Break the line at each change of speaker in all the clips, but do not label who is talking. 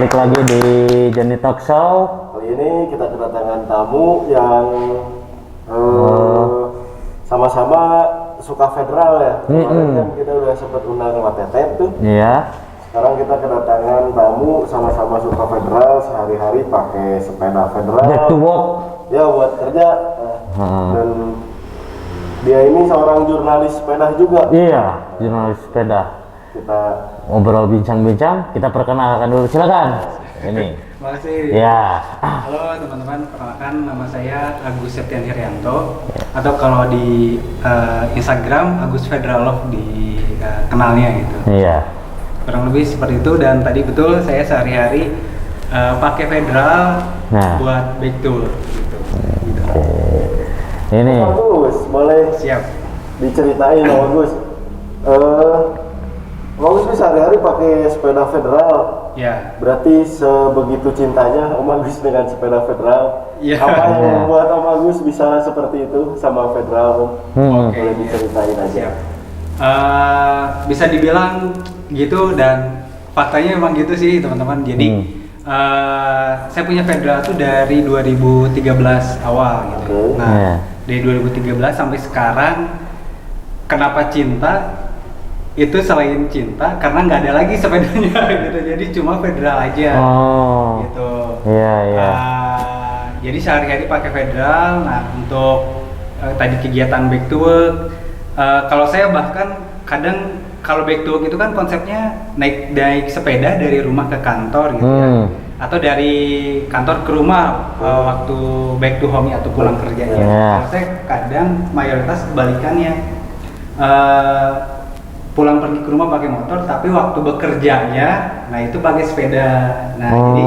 balik lagi di Johnny Talk Show.
Kali ini kita kedatangan tamu yang sama-sama suka federal ya. Kemarin kan kita udah sempat undang Watetet tuh.
Iya.
Sekarang kita kedatangan tamu sama-sama suka federal, sehari-hari pakai sepeda federal.
Back to work.
Ya buat kerja. Dan dia ini seorang jurnalis sepeda juga.
Iya, jurnalis sepeda.
Kita
Ngobrol bincang-bincang, kita perkenalkan dulu, silakan. Ini.
Terima kasih.
Ya.
Halo teman-teman, perkenalkan nama saya Agus Septian Herianto, atau kalau di Instagram Agus Federalov di kenalnya gitu.
Iya.
Kurang lebih seperti itu, dan tadi betul saya sehari-hari pakai federal buat back tour gitu.
Ini.
Bagus, boleh
Siap.
diceritain Om Agus. Om Agus bisa sehari-hari pakai sepeda federal.
Ya.
Berarti sebegitu cintanya Om Agus dengan sepeda federal.
Iya.
Apa yang membuat Om Agus bisa seperti itu sama federal? Om?
Oke.
Boleh diceritain aja.
Siap. Bisa dibilang gitu, dan faktanya memang gitu sih teman-teman. Jadi saya punya federal tuh dari 2013 awal gitu. Nah, dari 2013 sampai sekarang, kenapa cinta? Itu selain cinta karena nggak ada lagi sepedanya gitu, jadi cuma federal aja. Gitu.
Iya, iya.
Jadi sehari-hari pakai federal. Nah, untuk tadi kegiatan back to work, kalau saya bahkan kadang kalau back to work itu kan konsepnya naik sepeda dari rumah ke kantor gitu ya, atau dari kantor ke rumah waktu back to home atau pulang kerjanya. Kalau saya kadang mayoritas kebalikannya, pulang pergi ke rumah pakai motor, tapi waktu bekerjanya, nah itu pakai sepeda. Nah, jadi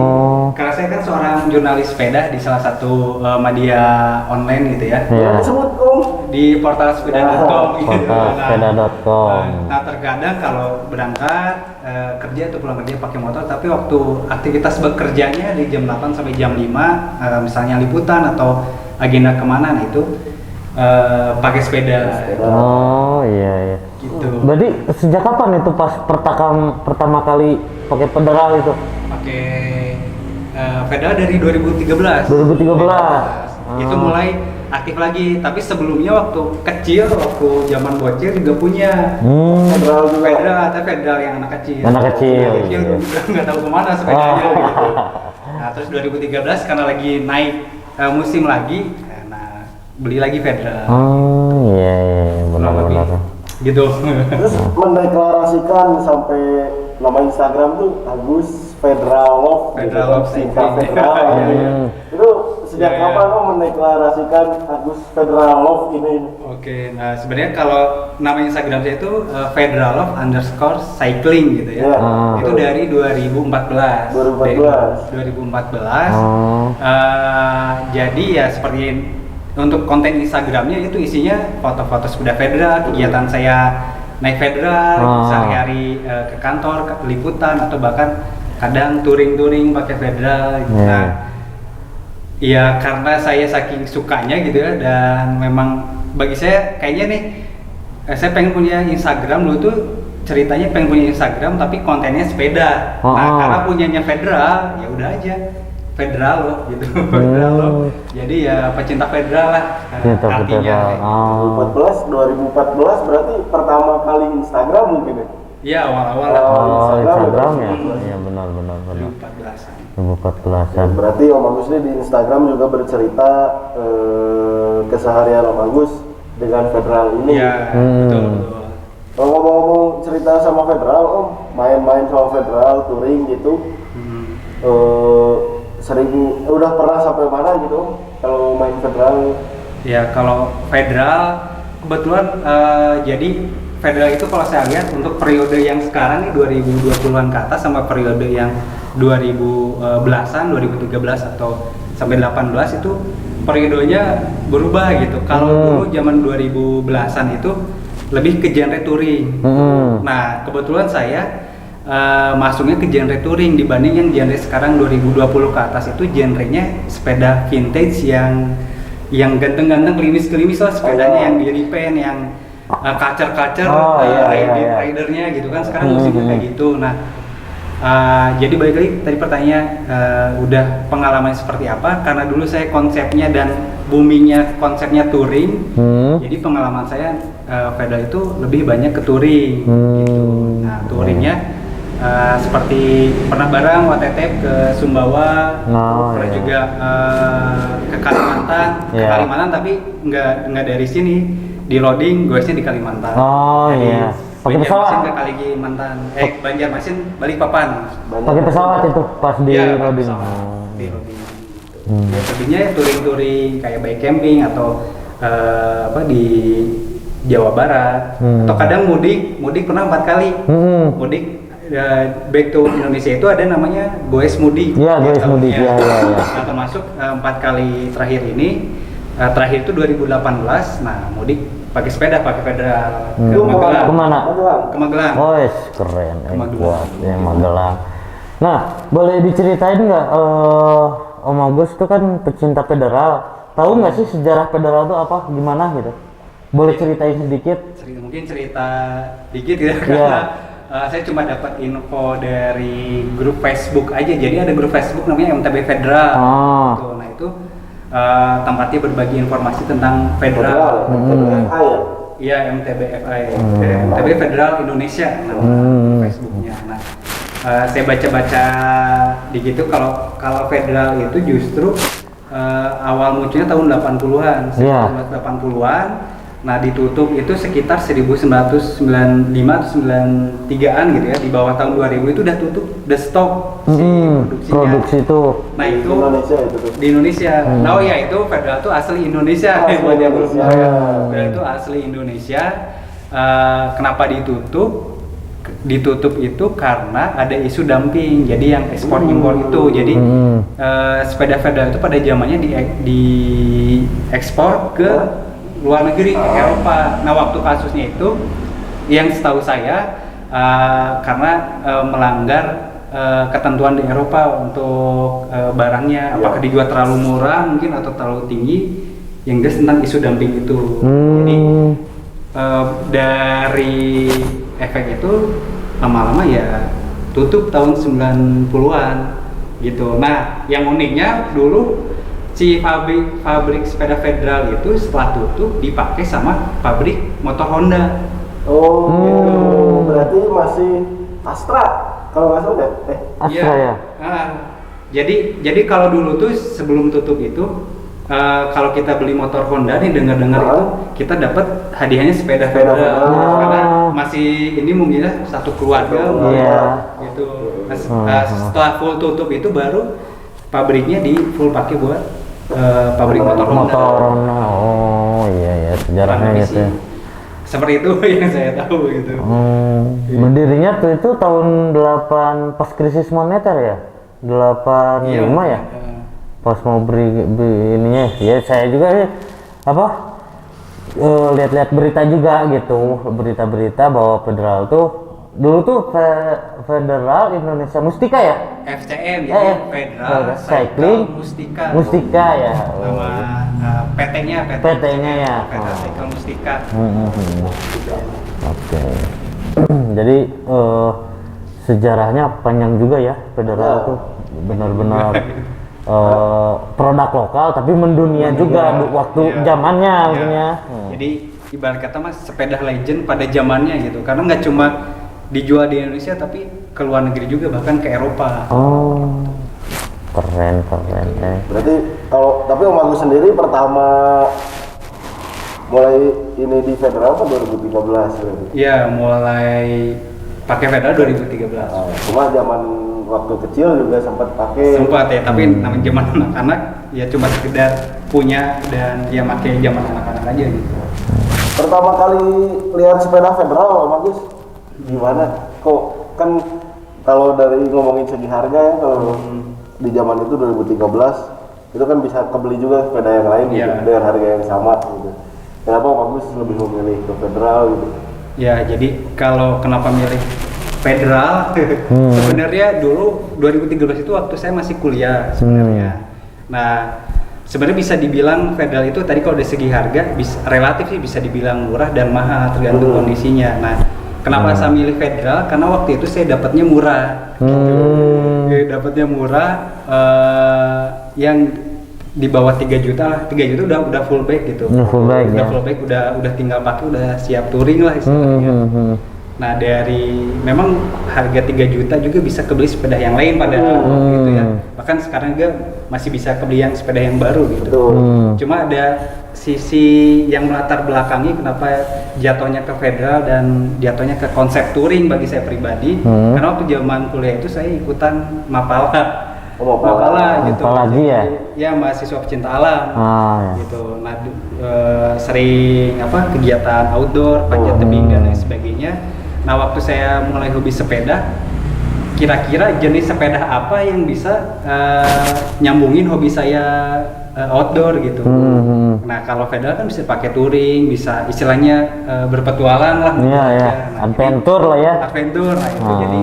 karena saya kan seorang jurnalis sepeda di salah satu media online gitu ya.
Sebut Om.
Di portal sepeda.com gitu.
Portalsepeda.com.
Nah, terkadang kalau berangkat kerja atau pulang kerja pakai motor, tapi waktu aktivitas bekerjanya di jam 8 sampai jam 5, misalnya liputan atau agenda kemana, nah itu pakai sepeda.
Oh, iya, iya.
Gitu.
Berarti sejak kapan itu pas pertama kali pakai federal itu?
Pakai federal dari 2013.
2013.
Itu mulai aktif lagi, tapi sebelumnya waktu kecil, waktu zaman bocil juga punya
Federal juga.
Federal yang anak kecil.
Anak kecil.
Nggak tahu kemana sepedanya. Gitu. Nah, terus 2013 karena lagi naik musim lagi, nah beli lagi federal.
Oh, iya, iya, benar-benar.
Gitu.
Terus mendeklarasikan sampai nama Instagram tuh Agus Federalov.
Federalov,
singkat Federal. Itu sejak kapan Om mendeklarasikan Agus Federalov ini?
Oke, nah sebenarnya kalau nama Instagram saya itu Federalov_cycling gitu ya. Itu dari 2014.
2014.
Jadi ya seperti untuk konten Instagramnya itu isinya foto-foto sepeda federal, kegiatan saya naik federal, sehari-hari ke kantor, ke liputan, atau bahkan kadang touring pakai federal. Nah, ya karena saya saking sukanya gitu ya, dan memang bagi saya kayaknya nih, saya pengen punya Instagram dulu tuh, ceritanya pengen punya Instagram tapi kontennya sepeda. Nah, karena punyanya federal, ya udah aja federal loh gitu. Federal loh. Jadi ya pecinta federal lah artinya.
2014 berarti pertama kali Instagram mungkin ya?
Iya, awal-awal.
Instagram ya? Iya, benar. 2014-an.
Berarti Om Agus ini di Instagram juga bercerita keseharian Om Agus dengan federal ini.
Iya, betul.
Kalau ngomong-ngomong cerita sama federal Om, main-main sama federal, touring gitu, sering udah pernah sampai mana gitu Om kalau main federal?
Ya, kalau federal kebetulan jadi federal itu kalau saya lihat untuk periode yang sekarang nih 2020-an ke atas sama periode yang 2010-an, 2013 atau sampai 18 itu periodenya berubah gitu. Kalau dulu zaman 2010-an itu lebih ke genre touring. Nah, kebetulan saya masuknya ke genre touring dibanding yang genre sekarang 2020 ke atas itu genrenya sepeda vintage yang ganteng-ganteng, klimis-klimis lah sepedanya, yang di repaint, yang kacer-kacer, ridernya gitu kan sekarang musiknya kayak gitu. Nah, Jadi balik lagi tadi pertanyaannya, udah pengalaman seperti apa? Karena dulu saya konsepnya dan boomingnya konsepnya touring, jadi pengalaman saya pedal itu lebih banyak ke touring gitu. Nah touringnya seperti pernah bareng WTT ke Sumbawa, pernah juga ke Kalimantan, tapi nggak dari sini, di loading goesnya di Kalimantan.
Iya. Pakai pesawat
ke Kalimantan, Banjarmasin, Balikpapan.
Pakai pesawat itu pas di loading.
Di loading. Ya, lebihnya touring-touring kayak bike camping atau di Jawa Barat, atau kadang mudik pernah 4 kali. Mudik back to Indonesia itu ada namanya goes mudik.
Iya, goes mudik. Iya.
Nah, termasuk 4 kali terakhir ini, terakhir itu 2018. Nah, mudik pakai sepeda, pakai federal ke Magelang.
Kemana?
Ke Magelang.
Oh, keren.
Magelang.
Magelang. Nah, boleh diceritain nggak, Om Agus itu kan pecinta federal. Tahu nggak sih sejarah federal itu apa, gimana gitu? Boleh ceritain sedikit?
Mungkin cerita dikit ya, karena saya cuma dapat info dari grup Facebook aja. Jadi ada grup Facebook namanya MTB Federal. Gitu. Nah itu tempatnya berbagi informasi tentang federal. Iya, MTBFI. MTB Federal Indonesia nama Facebooknya. Nah saya baca-baca di gitu, kalau federal itu justru awal munculnya tahun 80-an, 1980-an. Nah ditutup itu sekitar 1995 atau 93-an gitu ya, di bawah tahun 2000 itu udah tutup, udah stop
produksi itu.
Nah itu di Indonesia.
Nah
itu federal itu asli Indonesia. Federal itu asli Indonesia. Kenapa ditutup? Ditutup itu karena ada isu dumping, jadi yang ekspor impor itu, jadi sepeda federal itu pada zamannya di ekspor ke luar negeri, ke Eropa. Nah waktu kasusnya itu yang setahu saya karena melanggar ketentuan di Eropa untuk barangnya, apakah dijual terlalu murah mungkin atau terlalu tinggi, yang jelas tentang isu dumping itu. Jadi dari efek itu lama-lama ya tutup tahun 90-an gitu. Nah yang uniknya dulu si pabrik sepeda federal itu setelah tutup dipakai sama pabrik motor Honda.
Gitu. Berarti masih Astra kalau nggak salah
Astra ya.
Jadi kalau dulu tuh sebelum tutup itu kalau kita beli motor Honda nih, dengar-dengar itu kita dapat hadiahnya sepeda federal. Karena masih ini mungkin satu keluarga gitu. Setelah full tutup itu baru pabriknya di full pakai buat pabrik motor Honda.
Oh iya sejarahnya gitu.
Seperti itu yang saya tahu gitu.
Berdirinya tuh itu tahun 8 pas krisis moneter ya? 85 ya? Pas mau beri ininya ya, saya juga lihat-lihat berita juga gitu, berita-berita bahwa federal tuh dulu tuh Federal Indonesia Mustika ya?
FCM jadi Federal Cycling
Mustika ya.
Nama PT-nya
ya.
Federal Cycling Mustika.
Oke. Jadi sejarahnya panjang juga ya federal tuh, benar-benar produk lokal tapi mendunia juga waktu zamannya punya.
Jadi ibarat kata mas sepeda legend pada zamannya gitu, karena nggak cuma dijual di Indonesia tapi ke luar negeri juga, bahkan ke Eropa.
Keren.
Berarti tapi Om Agus sendiri pertama mulai ini di federal kan 2013 berarti?
Iya, mulai pakai federal 2013.
Cuma zaman waktu kecil juga sempat pakai.
Sempat ya, tapi namanya zaman anak-anak ya cuma sekedar punya dan ya pakai zaman anak-anak aja gitu.
Pertama kali lihat sepeda federal Om Agus gimana? Kok kan kalau dari ngomongin segi harga ya, kalau di zaman itu 2013 itu kan bisa kebeli juga sepeda yang lain gitu, dengan harga yang sama gitu. Kenapa Om Agus lebih memilih ke federal gitu?
Ya jadi kalau kenapa milih federal sebenarnya dulu 2013 itu waktu saya masih kuliah sebenarnya. Nah sebenarnya bisa dibilang federal itu tadi kalau dari segi harga relatif sih bisa dibilang murah dan mahal tergantung kondisinya. Nah Kenapa saya milih Federal? Karena waktu itu saya dapatnya murah. Dapatnya murah, yang di bawah 3 juta lah. 3 juta udah full bag gitu.
Full bag,
udah
ya.
full bag, udah tinggal pakai, udah siap touring lah istilahnya. Nah dari memang harga 3 juta juga bisa kebeli sepeda yang lain padahal gitu ya. Bahkan sekarang juga masih bisa kebeli yang sepeda yang baru gitu. Cuma ada sisi yang melatar belakangi kenapa jatuhnya ke Federal dan jatuhnya ke konsep touring bagi saya pribadi. Karena waktu zaman kuliah itu saya ikutan Mapala. Mapala gitu.
Mapala lagi ya?
Ya mahasiswa pecinta alam.
Ya.
Gitu. Nah sering kegiatan outdoor, panjat tebing dan lain sebagainya. Nah waktu saya mulai hobi sepeda, kira-kira jenis sepeda apa yang bisa nyambungin hobi saya outdoor gitu. Nah kalau Federal kan bisa pakai touring, bisa istilahnya berpetualang lah.
Iya ya, adventure lah ya.
Adventure, nah itu jadi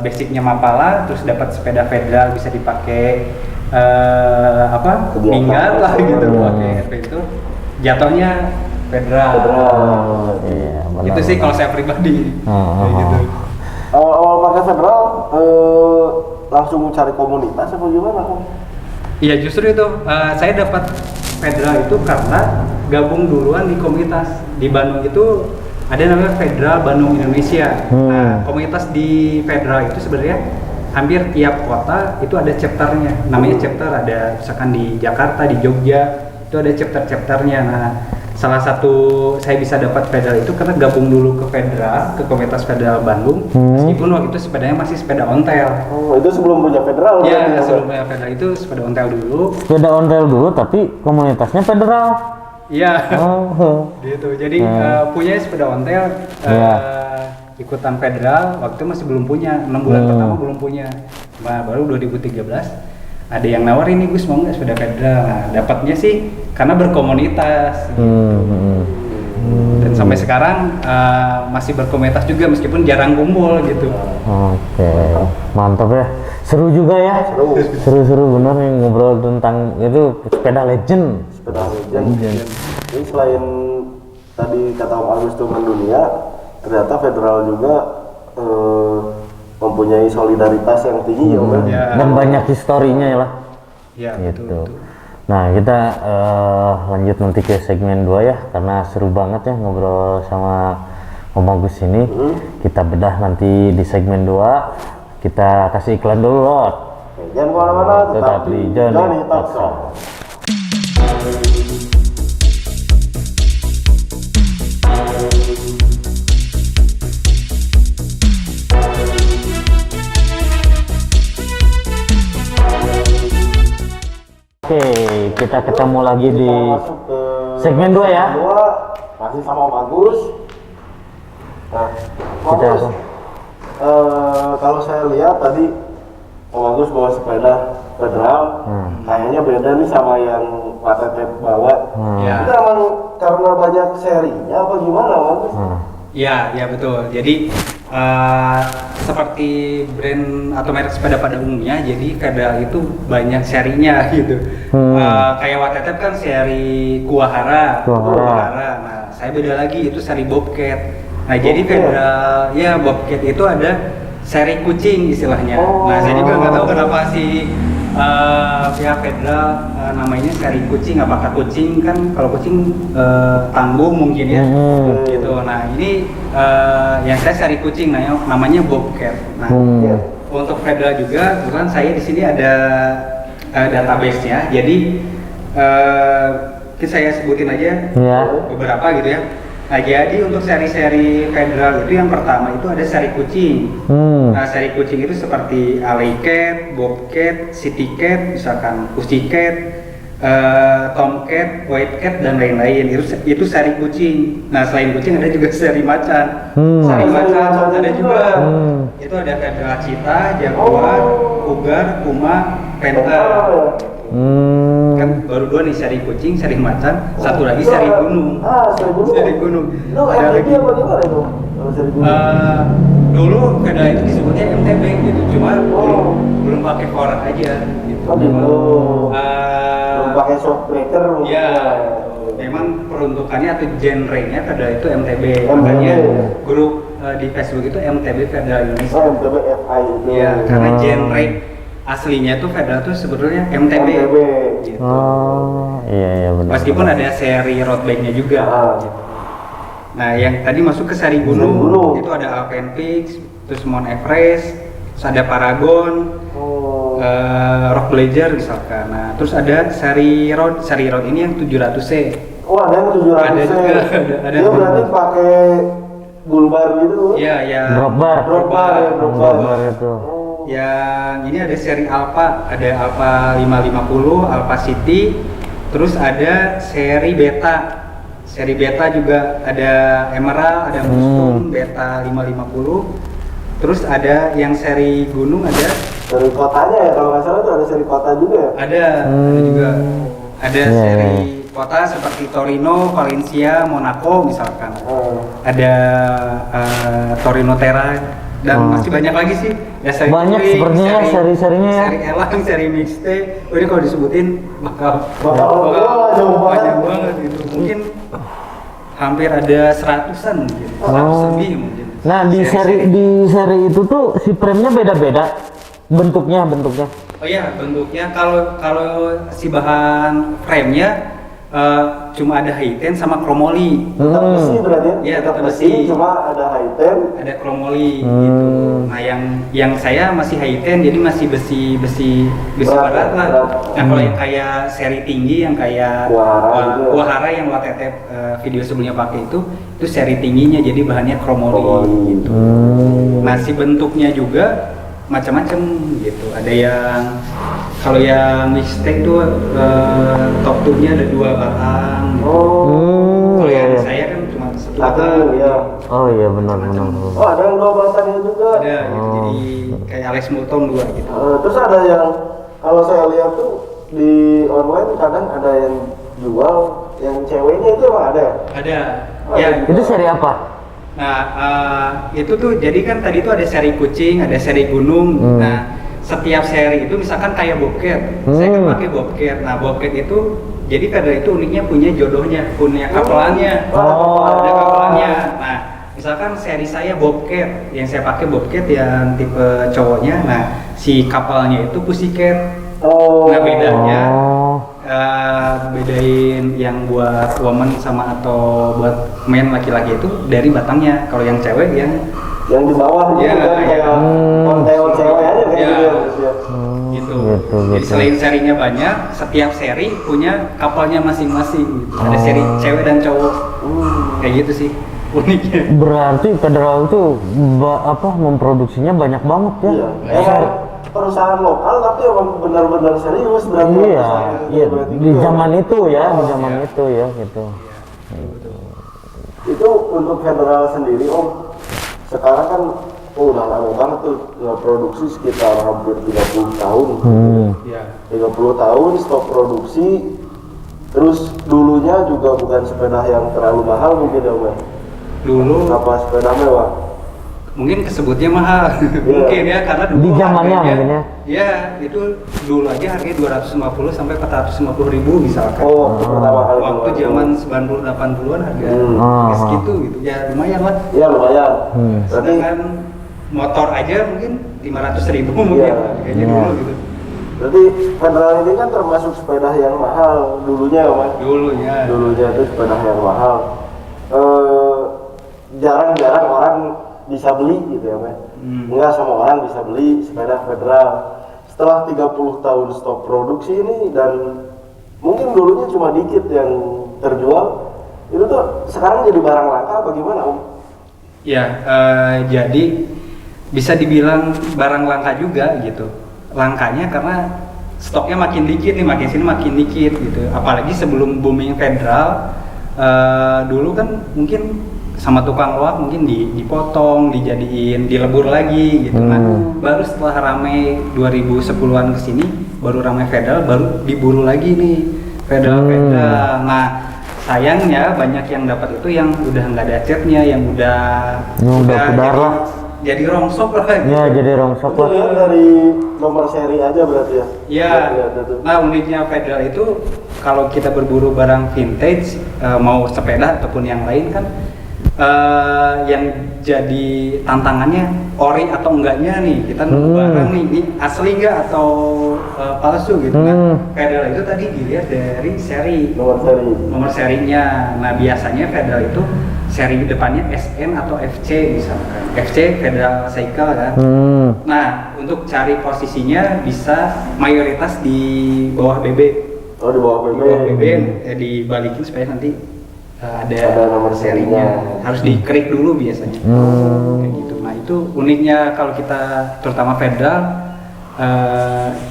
basicnya Mapala, terus dapat sepeda Federal bisa dipakai minggat lah gitu, pakai adventure. Jatuhnya Federal.
Iya, benar.
Itu sih kalau saya pribadi. Kayak gitu.
Awal-awal pakai Federal langsung cari komunitas apa gimana?
Iya justru itu saya dapat Federal itu karena gabung duluan di komunitas di Bandung itu ada namanya Federal Bandung Indonesia. Nah komunitas di Federal itu sebenarnya hampir tiap kota itu ada chapternya. Namanya chapter, ada misalkan di Jakarta, di Jogja itu ada chapter-chapternya. Nah salah satu saya bisa dapat Federal itu karena gabung dulu ke Federal, ke komunitas Federal Bandung. Meskipun waktu itu sepedanya masih sepeda ontel.
Itu sebelum punya Federal?
Iya, sebelum punya Federal itu sepeda ontel dulu.
Sepeda ontel dulu tapi komunitasnya Federal.
Iya. Gitu. Jadi punya sepeda ontel, ikutan Federal. Waktu itu masih belum punya, 6 bulan pertama belum punya. Nah, baru 2013 ada yang nawarin nih, Gus mau nggak sepeda Federal. Nah, dapatnya sih karena berkomunitas. Dan sampai sekarang masih berkomunitas juga meskipun jarang kumpul gitu.
Oke, mantap ya. Seru juga ya. Seru bener nih ngobrol tentang itu sepeda legend.
Sepeda legend. Ini selain tadi kata Om Agus itu mendunia, ternyata Federal juga mempunyai solidaritas yang tinggi ya.
Dan banyak historinya ya lah.
Ya,
gitu.
betul.
Nah kita lanjut nanti ke segmen 2 ya, karena seru banget ya ngobrol sama Om Agus ini. Kita bedah nanti di segmen 2. Kita kasih iklan dulu Lord.
Jangan kemana-mana,
tetap di Johnny Talk Show. Oke, kita ketemu lagi di segmen 2 ya.
Masih sama Om Agus. Nah,
Kita
Agus, kalau saya lihat tadi Om Agus bawa sepeda Federal, kayaknya beda nih sama yang Pak Tetep bawa. Itu emang karena banyak serinya apa gimana, Om Agus?
Ya betul. Jadi seperti brand atau merek sepeda pada umumnya, jadi Federal itu banyak serinya gitu. Kayak Watetep kan seri Kuahara. Nah, saya beda lagi, itu seri Bobcat. Nah, jadi Federal, ya Bobcat itu ada seri kucing istilahnya. Nah, saya juga nggak tahu kenapa sih pihak Federal namanya seri kucing. Apakah kucing kan kalau kucing tanggung mungkin ya gitu. Nah ini yang saya seri kucing namanya Bobcat. Nah untuk Federal juga kebetulan saya di sini ada database-nya. Jadi saya sebutin aja beberapa gitu ya. Nah jadi untuk seri-seri Federal itu yang pertama itu ada seri kucing. Nah seri kucing itu seperti Alley Cat, Bobcat, City Cat, misalkan Pussycat, Tomcat, White Cat dan lain-lain. Itu seri kucing. Nah selain kucing ada juga seri macan. Seri macan ada juga. Itu ada Federal Cheetah, Jaguar, Cougar, Puma, Panther. Kan baru 2 nih, seri kucing, seri macan, satu lagi seri gunung. Seri gunung. Ada lagi. Dulu Federal itu disebutnya MTB gitu, cuma belum pakai koran aja gitu.
Belum pakai shockbreaker.
Ya, memang peruntukannya atau genre-nya Federal itu MTB. Makanya grup di Facebook itu MTB Federal Indonesia.
Oh, MTB FI itu.
Iya, karena genre aslinya tuh Federal tuh sebetulnya MTB. Gitu.
Oh, iya benar.
Meskipun ada seri road bike-nya juga. Gitu. Nah, yang tadi masuk ke seri
Gunung.
gunung itu ada Alpine Peaks, terus Mount Everest, terus ada Paragon, Rock Glacier misalkan. Nah, terus ada seri road ini yang 700C.
Oh, ada yang 700
Ada juga, ada.
Dia berarti pakai bullbar gitu.
Iya, ya.
Drop bar itu.
Yang ini ada seri Alpha, ada Alpha 550, Alpha City, terus ada seri Beta. Seri Beta juga ada Emerald, ada Mustung, Beta 550. Terus ada yang seri gunung ada
Seri kotanya ya, kalau nggak salah tuh ada seri kota juga ya?
ada juga. Ada seri kota seperti Torino, Valencia, Monaco misalkan. Ada Torino Terra dan masih banyak lagi sih. Ya, seri
Banyak
Touring,
sepertinya seri-serinya ya.
Seri Elang, seri Mixte. Oh, ini kalau disebutin bakal
jauh
banyak
banget.
banget gitu. Mungkin hampir ada 100-an mungkin. 100 lebih mungkin.
Nah, di seri itu tuh si frame-nya beda-beda bentuknya.
Oh iya, bentuknya kalau si bahan frame-nya cuma ada high-ten sama chromoli.
Tetap besi berarti ya?
Iya,
Tetap
tetap besi.
Cuma ada high-ten.
Ada chromoli gitu. Nah, yang saya masih high-ten, jadi masih besi berat lah.
Berat.
Nah, kalau yang kayak seri tinggi yang kayak
Kuahara gitu ya?
Kuahara yang Watetep video sebelumnya pakai itu seri tingginya, jadi bahannya chromoli gitu. Nah, si bentuknya juga macam-macam gitu. Ada yang kalau yang mixtape tuh top tube-nya ada 2 batang. Kalau yang saya kan cuma 1 batang.
Ya.
Oh iya benar.
Oh, ada yang 2 batangnya juga.
Ada gitu. Jadi kayak Alex Moulton 2 gitu.
Terus ada yang kalau saya lihat tuh di online kadang ada yang jual yang ceweknya itu emang ada.
Ada.
Oh,
Ya.
Itu seri apa?
Nah, itu tuh jadi kan tadi tuh ada seri kucing, ada seri gunung. Nah, setiap seri itu misalkan kayak Bobcat. Saya kan pakai Bobcat. Nah, Bobcat itu jadi kadang itu uniknya punya jodohnya, punya kapelannya. Ada kapelannya. Nah, misalkan seri saya Bobcat, yang saya pakai Bobcat yang tipe cowoknya. Nah, si kapalnya itu Pussycat. Nah, bedanya bedain yang buat woman sama atau buat men laki-laki itu dari batangnya. Kalau yang cewek yang
di bawah gitu kan kayak kontel cewek aja kayak gitu ya.
gitu. Jadi selain serinya banyak, setiap seri punya kapalnya masing-masing gitu. Ada seri cewek dan cowok. Kayak gitu sih uniknya.
Berarti Federal itu memproduksinya banyak banget ya.
Iya. Perusahaan lokal tapi emang benar-benar serius berarti.
Iya. Di zaman itu ya, gitu.
Itu untuk Federal sendiri Om. Sekarang kan udah lama banget tuh nggak produksi sekitar hampir 30 tahun. 30 tahun stop produksi. Terus dulunya juga bukan sepeda yang terlalu mahal mungkin ya Om.
Dulu
apa sepeda mewah?
mungkin kesebutnya mahal. Mungkin ya karena dulu
di zamannya
harganya,
mungkin ya.
Ya itu dulu aja harganya 250 sampai 450 ribu misalkan.
Pertama kali
Waktu zaman 90 80-an harga segitu gitu. Ya lumayan lah.
Iya lumayan.
Sedangkan motor aja mungkin 500 ribu mungkin harganya dulu gitu.
Berarti Federal ini kan termasuk sepeda yang mahal dulunya ya Mas? Dulunya itu sepeda yang mahal. Jarang-jarang orang bisa beli gitu ya Mas? Enggak semua orang bisa beli sepeda Federal. Setelah 30 tahun stop produksi ini dan mungkin dulunya cuma dikit yang terjual, itu tuh sekarang jadi barang langka bagaimana Om?
Ya, jadi bisa dibilang barang langka juga gitu. Langkanya karena stoknya makin dikit nih, makin sini makin dikit gitu. Apalagi sebelum booming Federal, dulu kan mungkin sama tukang loak mungkin dipotong, dijadiin, dilebur lagi gitu. Nah, baru setelah ramai 2010-an kesini, baru ramai Federal, baru diburu lagi nih Federal. Nah, sayangnya banyak yang dapat itu yang udah nggak ada catnya, yang udah jadi rongsok lah gitu.
Ya, jadi rongsok lah.
Itu dari nomor seri aja berarti ya?
Iya. Nah, uniknya Federal itu kalau kita berburu barang vintage, mau sepeda ataupun yang lain kan, yang jadi tantangannya ori atau enggaknya nih, kita nunggu barang nih, ini asli enggak atau palsu gitu kan. Federal itu tadi dilihat dari seri, nomor serinya. Nah biasanya Federal itu seri depannya SN atau FC misalkan, FC Federal Cycle kan. Nah untuk cari posisinya bisa mayoritas di bawah BB.
Oh di bawah BB.
Di bawah BB dibalikin supaya nanti ada nomor serinya. Harus diklik dulu biasanya. Kayak gitu. Nah itu uniknya kalau kita terutama Federal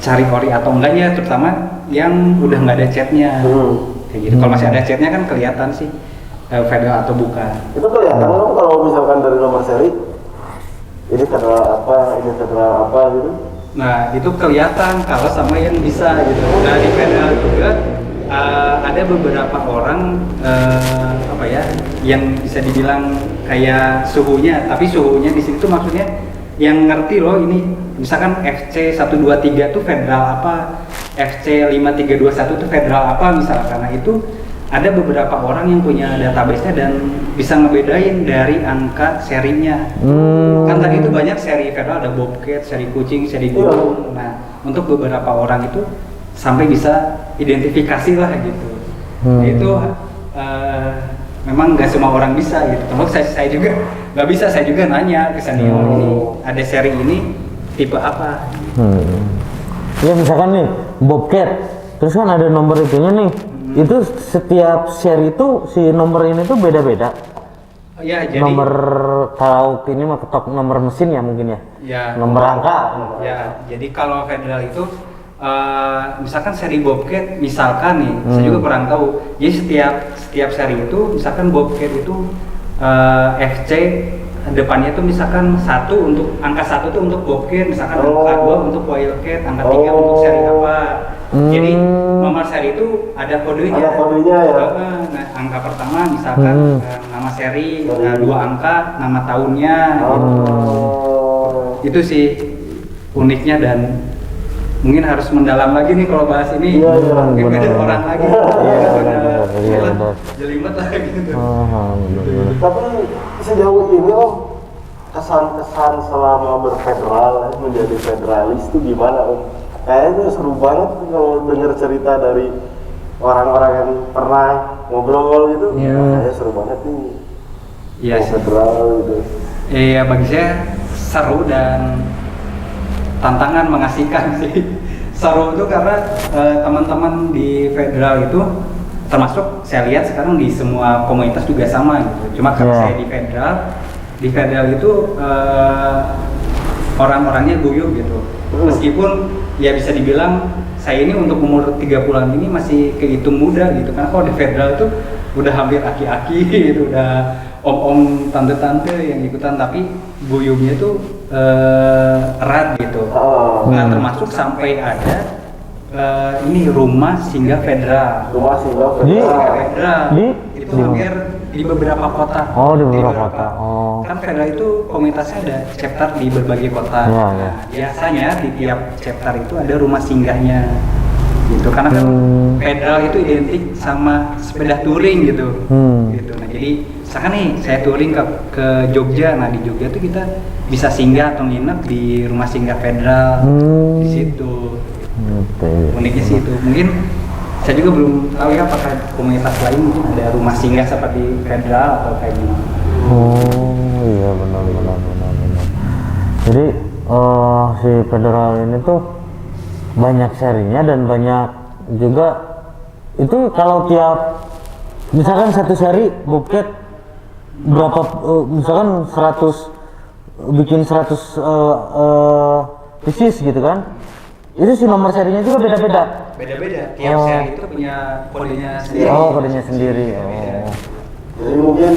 cari ori atau enggaknya, terutama yang udah nggak ada catnya. Kayak gitu. Kalau masih ada catnya kan kelihatan sih Federal atau bukan.
Itu kelihatan loh kalau misalkan dari nomor seri ini Federal apa gitu.
Nah itu kelihatan kalau sama yang bisa gitu. Nah di Federal juga ada beberapa orang yang bisa dibilang kayak suhunya, tapi suhunya di situ maksudnya yang ngerti loh ini, misalkan FC 123 tuh Federal apa, FC 5321 tuh Federal apa misalkan. Nah itu ada beberapa orang yang punya database-nya dan bisa ngebedain dari angka serinya. Kan tadi itu banyak seri Federal, ada Bobcat, seri kucing, seri gunung. Nah untuk beberapa orang itu sampai bisa identifikasi lah gitu. Nah, itu memang nggak semua orang bisa gitu. Termasuk saya juga nggak bisa, saya juga nanya ke senior ini ada seri ini tipe apa.
Ya misalkan nih Bobcat, terus kan ada nomor itunya nih. Itu setiap seri itu si nomor ini tuh beda-beda.
Ya, jadi
nomor kalau ini mah ketok nomor mesin ya mungkin ya.
Ya.
Nomor angka.
Ya, jadi kalau Federal itu misalkan seri Bobcat misalkan nih, saya juga kurang tahu. Jadi setiap seri itu misalkan Bobcat itu FC depannya itu misalkan untuk angka 1 itu untuk Bobcat, misalkan angka 2 untuk Wildcat, angka 3 untuk seri apa. Jadi nomor seri itu ada kodenya.
Ada kodenya ya.
Nah, angka pertama misalkan nama seri, 2 angka, nama tahunnya. Itu sih uniknya dan mungkin harus mendalam lagi nih kalau bahas ini. Mungkin beda orang lagi. Jelimet lah gitu.
Tapi sejauh ini Om, kesan-kesan selama berfederal menjadi federalis itu gimana Om? Kayaknya seru banget kalau dengar cerita dari orang-orang yang pernah ngobrol gitu. Kayaknya seru banget nih.
Iya sih.
Federal gitu.
Iya bagi saya seru dan tantangan mengasihkan sih. Seru itu karena teman-teman di Federal itu termasuk saya lihat sekarang di semua komunitas juga sama gitu. Cuma kalau saya di Federal itu orang-orangnya guyup gitu. Meskipun ya bisa dibilang saya ini untuk umur 30-an ini masih kehitung muda gitu. Karena kalau di Federal itu udah hampir aki-aki gitu, udah om-om tante-tante yang ikutan, tapi guyupnya tuh erat gitu. Nah termasuk sampai ada ini rumah singgah Federal.
Rumah singgah Federal.
Itu hampir di beberapa kota.
Oh, di beberapa kota.
Kan Federal itu komunitasnya ada chapter di berbagai kota. Nah, biasanya di tiap chapter itu ada rumah singgahnya. Gitu. Karena kan Federal itu identik sama sepeda touring gitu. Gitu. Nah, jadi misalkan nih saya touring ke Jogja. Nah, di Jogja tuh kita bisa singgah atau nginep di rumah singgah Federal. Di situ. Uniknya sih itu. Mungkin saya juga belum tahu ya apakah komunitas lain mungkin ada rumah singgah seperti Federal atau kayak gimana.
Oh iya benar. Jadi si Federal ini tuh banyak serinya dan banyak juga itu kalau tiap misalkan satu seri Bobcat berapa misalkan 100 bikin 100 pieces gitu kan. Itu si nomor serinya juga beda-beda.
Tiap seri itu punya kodenya sendiri.
Kodenya sendiri.
Jadi mungkin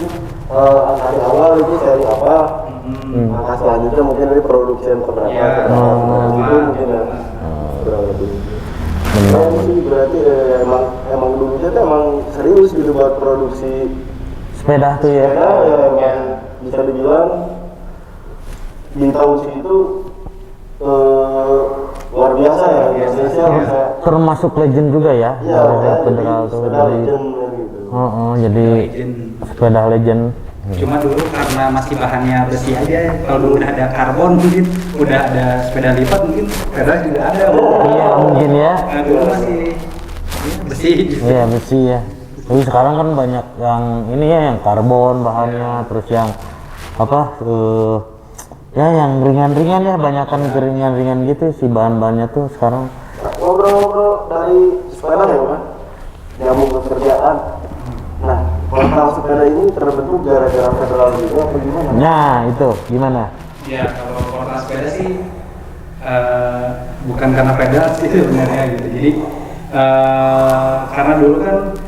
angka awal itu seri apa, angka selanjutnya mungkin dari produksi yang keberapa, itu mungkin ya. Berarti emang dulunya tuh emang serius gitu buat produksi
sepeda tuh ya.
Sepeda ya emang bisa dibilang di tahun segitu luar biasa ya, Indonesia bisa
termasuk legend juga ya.
Iya,
Federal tuh
sepeda legend gitu.
jadi sepeda legend
Cuma dulu karena masih bahannya besi aja, kalau dulu udah ada karbon mungkin, udah ada sepeda lipat mungkin federal juga ada.
Iya mungkin ya.
Nah, dulu masih besi gitu.
Iya besi ya. Tapi sekarang kan banyak yang ini ya, yang karbon bahannya, terus yang apa? Ya yang ringan-ringan ya, banyakan ringan-ringan gitu si bahan-bahannya tuh sekarang.
Ngobrol-ngobrol dari sepeda ya kan, nyambung ke kerjaan. Nah, portal sepeda ini terbentuk gara-gara federal juga apa gimana?
Nah itu gimana?
Ya kalau portal sepeda sih bukan karena pedal sih sebenarnya gitu. Jadi karena dulu kan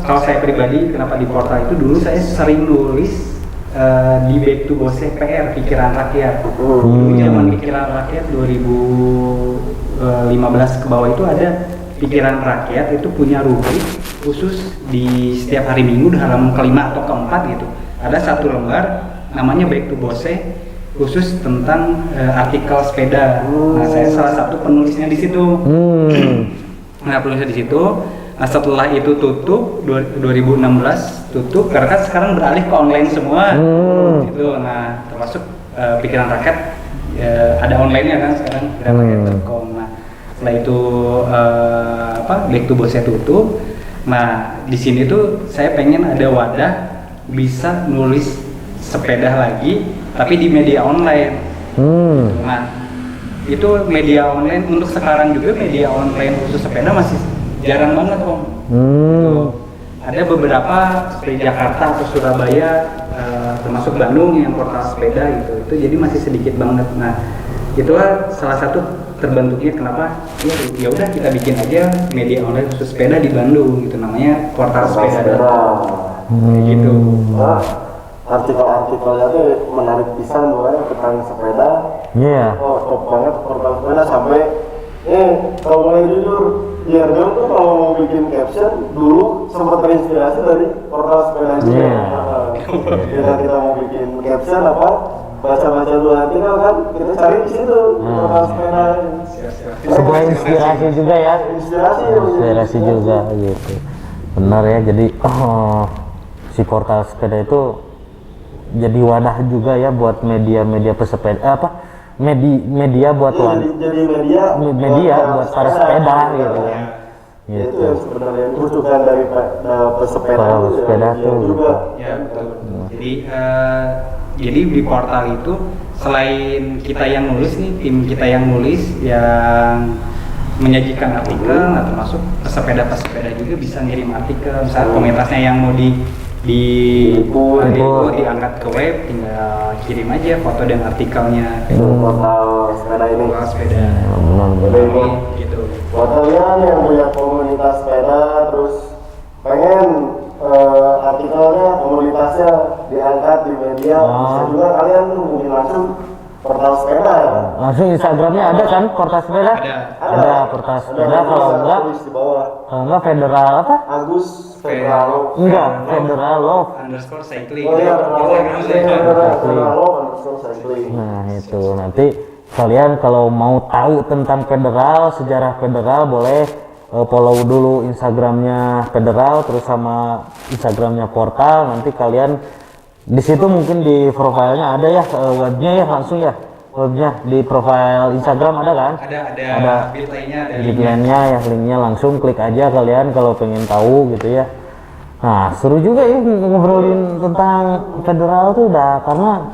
kalau saya pribadi kenapa di portal itu dulu saya sering nulis di Back to Bose PR pikiran rakyat. Dulu zaman pikiran rakyat 2015 ke bawah itu ada pikiran rakyat itu punya rubrik khusus di setiap hari Minggu di halaman kelima atau keempat gitu. Ada satu lembar namanya Back to Bose khusus tentang artikel sepeda. Nah, saya salah satu penulisnya di situ. Nah, penulisnya di situ. Nah, setelah itu tutup 2016 tutup karena kan sekarang beralih ke online semua. Gitu. Nah, termasuk pikiran rakyat ada online-nya kan sekarang pikiranrakyat.com. Nah, setelah itu Back to Bose tutup. Nah, di sini tuh saya pengen ada wadah bisa nulis sepeda lagi tapi di media online. Nah, itu media online untuk sekarang juga media online khusus sepeda masih jarang banget Om. Gitu. Ada beberapa seperti Jakarta atau Surabaya, termasuk Bandung yang portal sepeda gitu. Itu jadi masih sedikit banget. Nah, itulah salah satu terbentuknya kenapa ya udah kita bikin aja media online khusus sepeda di Bandung gitu, namanya portal sepeda. Gitu.
Nah, artikel-artikelnya tuh menarik pisan mulai tentang sepeda.
Iya.
Oh, top banget portal sepeda sampai kalau mulai jujur, Jergen tuh kalau mau bikin caption dulu sempat terinspirasi dari portal sepeda juga. Ketika kita mau bikin caption apa, baca-baca dulu artikel kan, kita cari di situ portal sepeda.
Sebuah inspirasi juga ya. Inspirasi juga gitu. Benar ya, jadi si portal sepeda itu jadi wadah juga ya buat media-media pesepeda media buat
jadi media
buat para sepeda gitu ya.
Itu yang sebenarnya dibutuhkan dari pesepeda
tuh
juga.
Ya betul. Jadi di portal itu selain kita yang nulis nih, tim kita yang nulis yang menyajikan artikel, nah termasuk pesepeda juga bisa ngirim artikel, misalnya komunitasnya yang mau diangkat ke web, tinggal kirim aja foto dan artikelnya.
Portal sepeda ini.
Portal sepeda. Gitu.
Fotonya yang punya komunitas sepeda, terus pengen artikelnya, komunitasnya diangkat di media, bisa juga kalian hubungi langsung portal sepeda ya.
Langsung Instagramnya ada kan portal sepeda? Ada portal sepeda. Kalau enggak federal apa?
Agus Federal.
Enggak, Federal Love
_cycling.
Oh iya, Federal Cycling.
Nah itu nanti kalian kalau mau tahu tentang federal, sejarah federal, boleh follow dulu Instagramnya federal, terus sama Instagramnya portal. Nanti kalian di situ mungkin di profilnya ada ya webnya ya, langsung ya webnya di profile Instagram ada kan?
Ada
bitline-nya ya, linknya langsung klik aja kalian kalau pengen tahu gitu ya. Nah seru juga ya ngobrolin tentang federal tuh udah, karena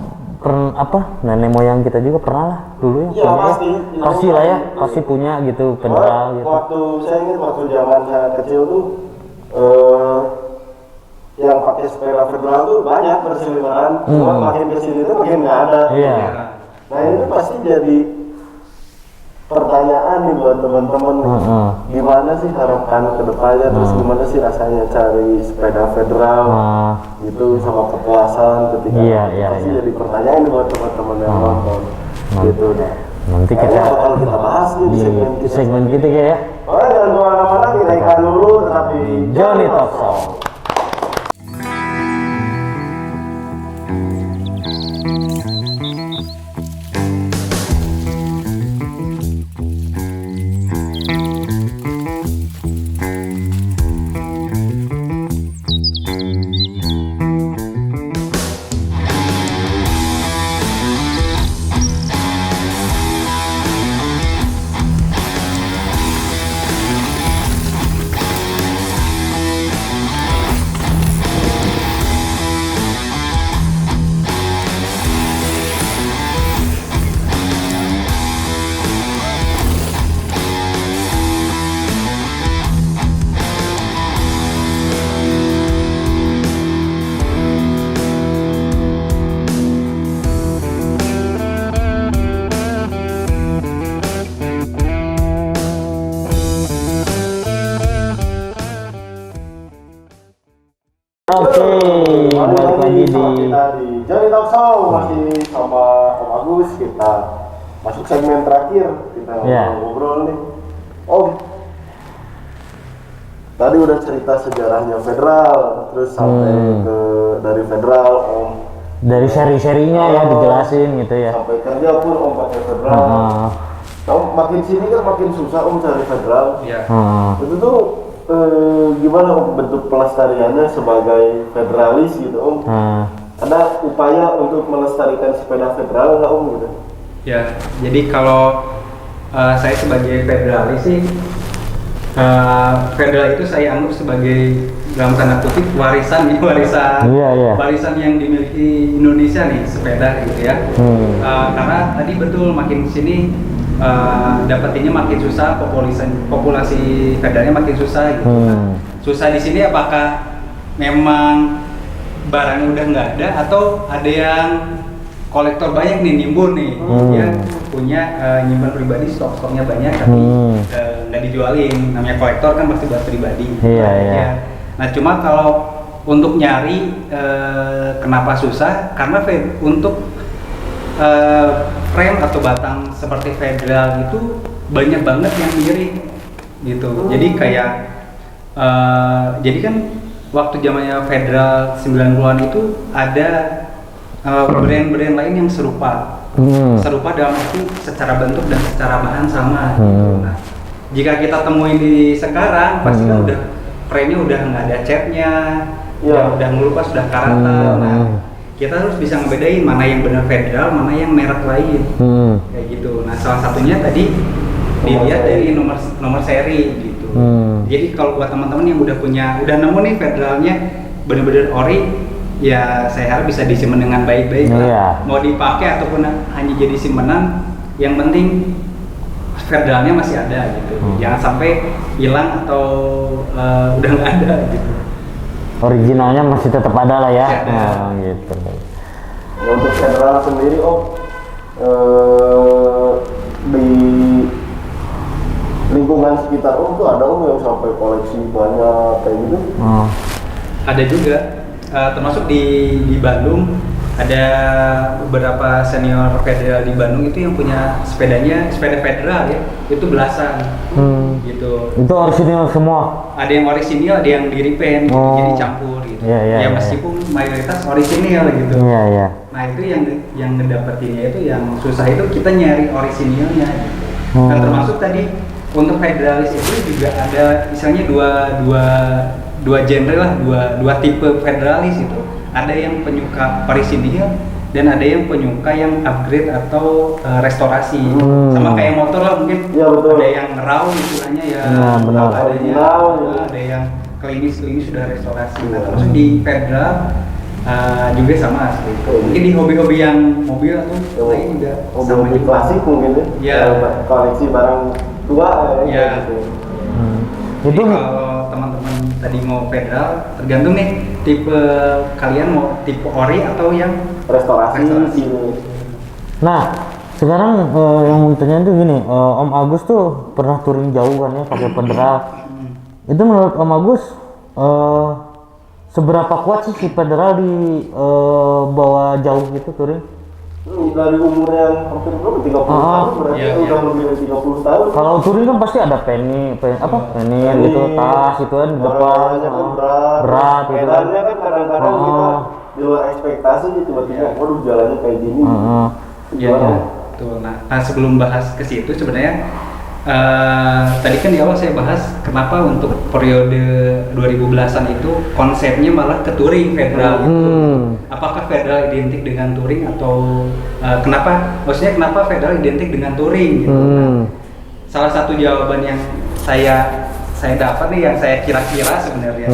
nenek moyang kita juga pernah lah dulu ya, pasti lah ya, pasti punya gitu federal gitu.
Waktu saya ingat waktu zaman saya kecil tuh yang pakai sepeda federal tuh banyak berseliweran, cuma makin kesini tuh makin nggak ada.
Iya.
Nah ini pasti jadi pertanyaan nih buat teman-teman, gimana sih harapan kedepannya, terus gimana sih rasanya cari sepeda federal gitu sama kepuasan ketika pasti jadi pertanyaan nih buat teman-teman yang nonton gitu.
Nanti kita
bahas nih
di segmen kita ya.
Oh jangan kemana-mana, kita ikan dulu tetap di
Johnny Talk Show. lagi di
kita di Johnny Talk Show masih sama Om Agus. Kita masuk segmen terakhir, kita ngobrol nih. Om, tadi udah cerita sejarahnya Federal, terus sampai ke dari Federal Om.
Dari seri-serinya ya dijelasin gitu ya.
Sampai kerja pun Om pakai Federal. Om makin sini kan makin susah Om cari Federal.
Iya.
Itu tuh gimana Om bentuk pelestariannya sebagai federalis gitu Om? Ada upaya untuk melestarikan sepeda Federal nggak Om gitu?
Ya, jadi kalau saya sebagai federalis sih, Federal itu saya anggap sebagai dalam tanda kutip warisan warisan yang dimiliki Indonesia nih, sepeda gitu ya. Karena tadi betul makin sini dapetinnya makin susah, populasi federalnya makin susah gitu. Susah di sini apakah memang barangnya udah nggak ada atau ada yang kolektor banyak nih nimbun nih, ya punya nyimpan pribadi, stoknya banyak tapi nggak dijualin. Namanya kolektor kan pasti buat pribadi. Ya. Nah cuma kalau untuk nyari kenapa susah, karena untuk frame atau batang seperti Federal itu banyak banget yang mirip gitu. Jadi kayak jadi kan waktu zamannya Federal 90-an itu ada brand-brand lain yang serupa dalam arti secara bentuk dan secara bahan sama gitu. Nah, jika kita temuin di sekarang pasti kan udah frame-nya udah nggak ada catnya, udah ngelupas, sudah karatan. Nah, kita harus bisa ngebedain mana yang benar Federal, mana yang merek lain, kayak gitu. Nah, salah satunya tadi dilihat dari nomor seri gitu. Jadi kalau buat teman-teman yang udah nemu nih Federalnya bener-bener ori, ya saya harap bisa disimpan dengan baik-baik lah. Mau dipakai ataupun hanya jadi simpanan, yang penting Federalnya masih ada gitu. Jangan sampai hilang atau udah nggak ada gitu.
Originalnya masih tetap ada lah ya. Gitu.
Ya, untuk Federal sendiri Om, di lingkungan sekitar Om tuh ada Om yang sampai koleksi banyak kayak gitu?
Ada juga, termasuk di Bandung ada beberapa senior Federal di Bandung itu yang punya sepeda Federal ya, itu belasan gitu.
Itu orisinil semua?
Ada yang orisinil, ada yang di repaint gitu, jadi campur gitu. Ya meskipun mayoritas orisinil gitu. Nah itu yang ngedapetinnya itu yang susah itu kita nyari orisinilnya gitu. Dan termasuk tadi untuk Federalis itu juga ada misalnya dua genre lah, dua tipe Federalis itu. Ada yang penyuka orisinil dan ada yang penyuka yang upgrade atau restorasi. Sama kayak motor lah mungkin. Ya, betul. Ada yang raw istilahnya ya. Ada yang klinis sudah restorasi. Nah, terus di Federal juga sama seperti itu. Mungkin di hobi-hobi yang mobil atau lain juga sama juga.
Klasik mungkin ya. Koleksi barang tua
ya.
Gitu.
Jadi kalau teman-teman tadi mau Federal, tergantung nih tipe kalian mau tipe ori atau yang restorasi.
Nah, sekarang yang mau tanya itu gini, Om Agus tuh pernah touring jauh kan ya pakai Federal. Itu menurut Om Agus seberapa kuat sih si Federal di bawa jauh gitu touring?
Dari umur yang hampir berapa? 30 tahun berarti udah lebih dari 30 tahun. Kalau
touring kan pasti ada penny gitu, tas itu kan depan berat gitu kan.
Pedalnya kan kadang-kadang kita di luar ekspektasi tiba-tiba waduh jalannya kayak gini.
Tuh, nah sebelum bahas ke situ sebenarnya tadi kan di awal saya bahas kenapa untuk periode 2010-an itu konsepnya malah ke touring Federal gitu. Apakah Federal identik dengan touring atau kenapa Federal identik dengan touring gitu. Nah, salah satu jawaban yang saya dapat nih, yang saya kira-kira sebenarnya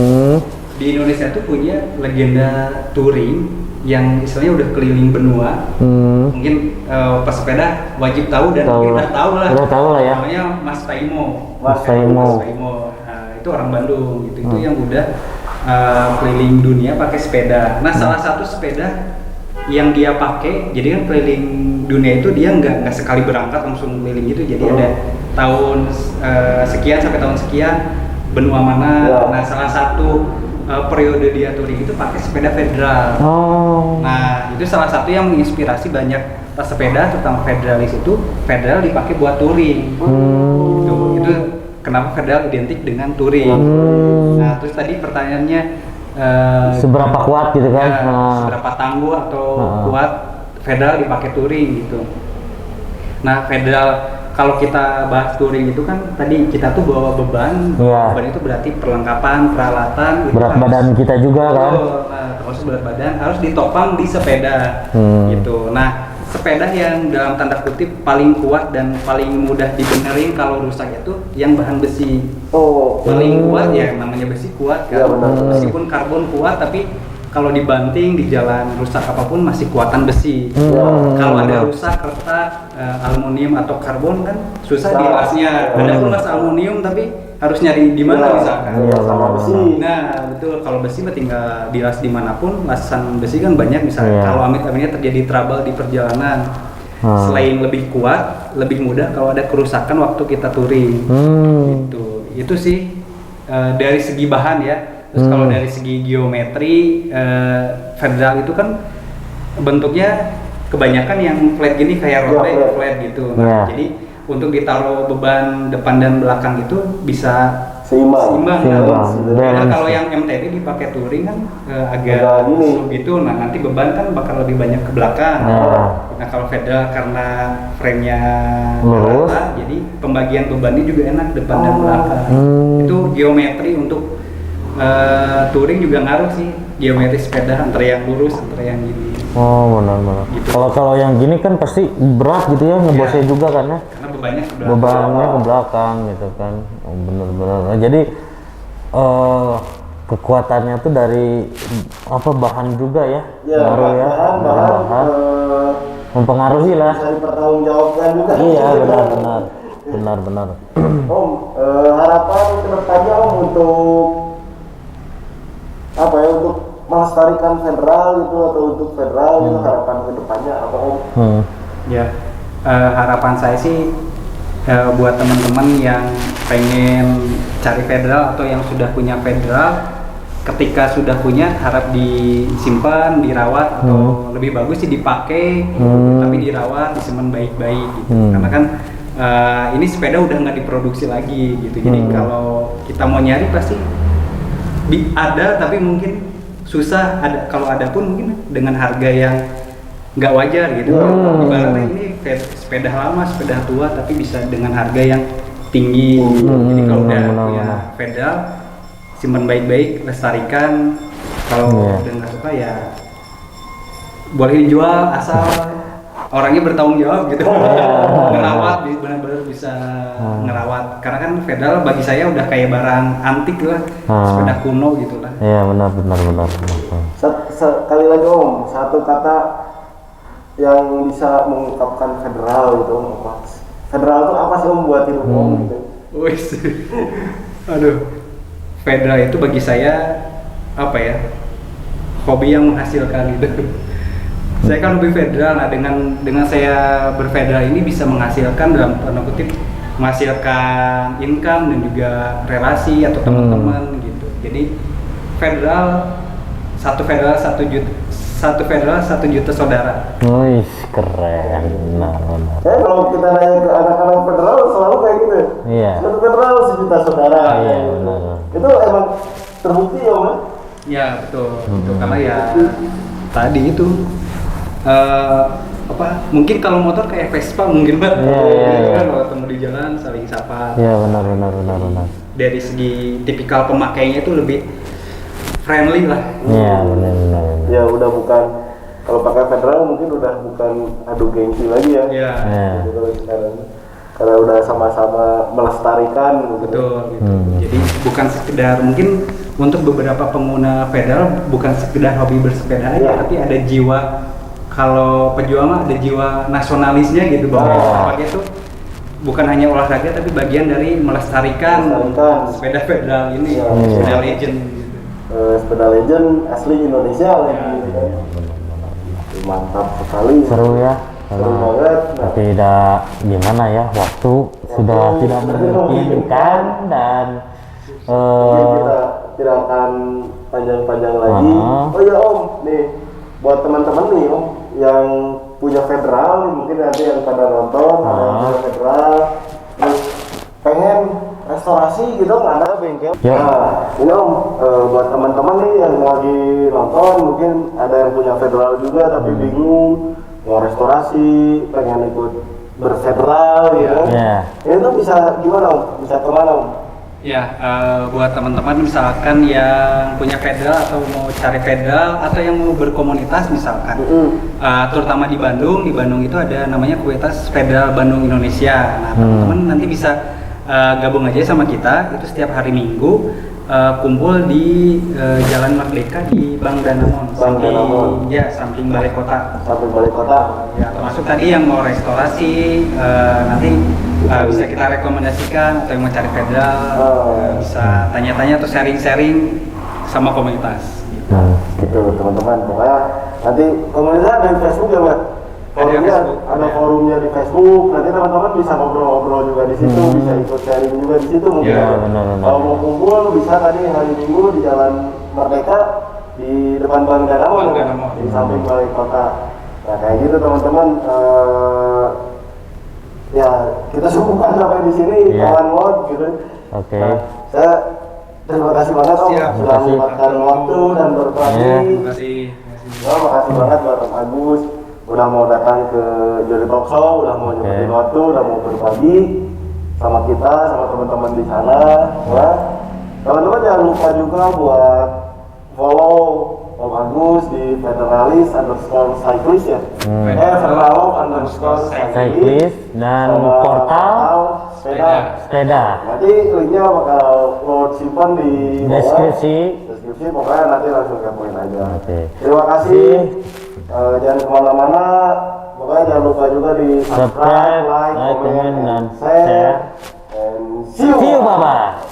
di Indonesia tuh punya legenda touring yang istilahnya udah keliling benua. Mungkin pesepeda wajib tahu dan mungkin udah tahu lah ya. Namanya Mas Taimo. Nah, itu orang Bandung gitu. Itu yang udah keliling dunia pakai sepeda. Nah, salah satu sepeda yang dia pakai, jadi kan keliling dunia itu dia nggak sekali berangkat langsung keliling gitu. Jadi ada tahun sekian sampai tahun sekian benua mana. Nah, salah satu periode dia touring itu pakai sepeda federal.
Oh.
Nah, itu salah satu yang menginspirasi banyak pesepeda, terutama federalis itu federal dipakai buat touring. Itu kenapa federal identik dengan touring. Nah, terus tadi pertanyaannya
Seberapa kuat gitu kan?
seberapa tangguh atau kuat federal dipakai touring gitu. Nah, federal kalau kita bahas touring itu kan tadi kita tuh bawa beban, beban itu berarti perlengkapan, peralatan, itu
berat badan kita juga kan?
Nah, termasuk berat badan harus ditopang di sepeda, gitu. Nah, sepeda yang dalam tanda kutip paling kuat dan paling mudah dibenerin kalau rusak itu yang bahan besi. Paling kuat ya namanya besi kuat kan.
Ya, benar.
Meskipun karbon kuat tapi kalau dibanting di jalan rusak apapun masih kuatan besi. Kalau ada rusak retak aluminium atau karbon kan susah dilasnya. Ada pun las aluminium tapi harus nyari di mana misalkan.
Sama besi.
Nah betul, kalau besi mah tinggal dilas dimanapun. Lasan besi kan banyak misalnya. Kalau amit-amitnya terjadi trouble di perjalanan, selain lebih kuat, lebih mudah kalau ada kerusakan waktu kita touring. Itu sih dari segi bahan ya. Terus kalau dari segi geometri, federal itu kan bentuknya kebanyakan yang flat gini kayak road bike flat gitu. Nah, jadi untuk ditaruh beban depan dan belakang itu bisa seimbang. Nah, kalau yang MTB dipakai touring kan agak slow gitu. Nah, nanti beban kan bakal lebih banyak ke belakang. Nah, kalau federal karena frame-nya rata, jadi pembagian bebannya juga enak depan dan belakang. Itu geometri untuk touring juga ngaruh sih, geometri sepeda antara yang lurus antara yang gini.
Benar. Gitu. Kalau yang gini kan pasti berat gitu ya, ngebosnya juga kan ya.
Karena bebannya
ke belakang gitu kan. Benar. Nah, jadi kekuatannya tuh dari bahan juga ya. Ngaruh ya. Bahan mempengaruhi lah.
Bisa dipertanggungjawabkan juga.
Iya, benar.
Om, harapan kedepannya Om untuk untuk melestarikan federal gitu atau untuk federal itu harapan kedepannya apa Om?
Ya, harapan saya sih buat teman-teman yang pengen cari federal atau yang sudah punya federal, ketika sudah punya harap disimpan, dirawat atau lebih bagus sih dipakai, tapi dirawat, disimpan baik-baik gitu. Karena kan ini sepeda udah nggak diproduksi lagi gitu. Jadi kalau kita mau nyari pasti ada, tapi mungkin susah ada. Kalau ada pun mungkin dengan harga yang nggak wajar gitu. Ibaratnya ini sepeda lama, sepeda tua, tapi bisa dengan harga yang tinggi. Jadi kalau udah punya pedal, simpan baik-baik, lestarikan. Kalau udah nggak suka ya boleh dijual asal orangnya bertanggung jawab gitu. Ngerawat, benar-benar bisa ngerawat. Karena kan pedal bagi saya udah kayak barang antik lah, sepeda kuno gitu lah.
Iya benar.
Sekali lagi Om, satu kata yang bisa mengungkapkan federal gitu Om. Federal itu apa sih Om buat hidup Om gitu?
Aduh, federal itu bagi saya hobi yang menghasilkan gitu. Saya kan lebih federal, nah dengan saya berfederal ini bisa menghasilkan dalam tanda kutip menghasilkan income dan juga relasi atau teman-teman gitu. Jadi satu federal 1 juta saudara.
Wih, keren. Benar.
Kalau kita nanya ke anak-anak federal selalu kayak gitu.
Iya.
Satu federal 1 juta saudara.
Iya, benar.
Itu emang terbukti ya Om?
Ya betul. Itu karena ya tadi itu mungkin kalau motor kayak Vespa mungkin kan kalau ketemu di jalan saling sapa.
Iya benar.
Dari segi tipikal pemakainya itu lebih friendly lah.
Iya benar.
Ya udah bukan, kalau pakai federal mungkin udah bukan adu gengsi lagi ya.
Iya.
Kalau sekarang karena udah sama-sama melestarikan gitu.
Betul gitu. Jadi bukan sekedar, mungkin untuk beberapa pengguna federal bukan sekedar hobi bersepeda aja, tapi ada jiwa. Kalau pejuang mah ada jiwa nasionalisnya gitu bahwa pakai itu bukan hanya olahraga tapi bagian dari melestarikan sepeda federal ini, sepeda legend gitu.
Sepeda legend asli Indonesia lagi gitu kan. Mantap sekali.
Seru ya.
Seru banget.
Tapi gimana ya, waktu sudah tidak memungkinkan dan
kita tidak akan panjang-panjang lagi. Oh ya Om, nih buat teman-teman nih Om yang punya federal, mungkin nanti yang pada nonton ada yang punya federal, terus pengen restorasi gitu nggak ada bengkel.
Ya.
Nah, ini Om buat teman-teman nih yang lagi nonton, mungkin ada yang punya federal juga tapi bingung mau restorasi, pengen ikut berfederal gitu. Itu bisa gimana Om? Bisa kemana Om?
Ya, buat teman-teman misalkan yang punya federal atau mau cari federal atau yang mau berkomunitas misalkan, terutama di Bandung itu ada namanya Komunitas Federal Bandung Indonesia. Nah, teman-teman nanti bisa gabung aja sama kita, itu setiap hari Minggu kumpul di Jalan Merdeka di Bank Danamon. Ya, samping Balai Kota.
Samping Balai Kota.
Ya, termasuk tadi yang mau restorasi, nanti bisa kita rekomendasikan, atau yang mau cari federal, bisa tanya-tanya atau sharing-sharing sama komunitas.
Gitu teman-teman, pokoknya nanti komunitas ada di Facebook ya Mbak? Forumnya ada forumnya di Facebook, nanti teman-teman bisa ngobrol-ngobrol juga di situ, bisa ikut sharing juga di situ mungkin. Kalau mau kumpul bisa tadi hari Minggu di Jalan Merdeka di depan Bank Danamon, di samping Balai Kota. Nah kayak gitu teman-teman. Ya kita subuhkan sampai di sini kawan mod gitu. Nah, saya terima kasih banget Om sudah meluangkan waktu dan berbagi.
Terima kasih.
Makasih banget buat Om Agus udah mau datang ke Jody Talk Show, udah mau nyempetin waktu, udah mau berbagi sama kita, sama teman-teman di sana. Ya. Teman-teman jangan lupa juga buat follow Om Agus di Federalis_Cyclist ya. Federalo_Cyclist
dan portal sepeda.
Nanti linknya bakal lo simpan di
deskripsi.
Pokoknya nanti langsung kepoin aja. Terima kasih. Jangan kemana-mana. Pokoknya jangan lupa juga di subscribe, like, comment, dan share. And see you.
Bye-bye.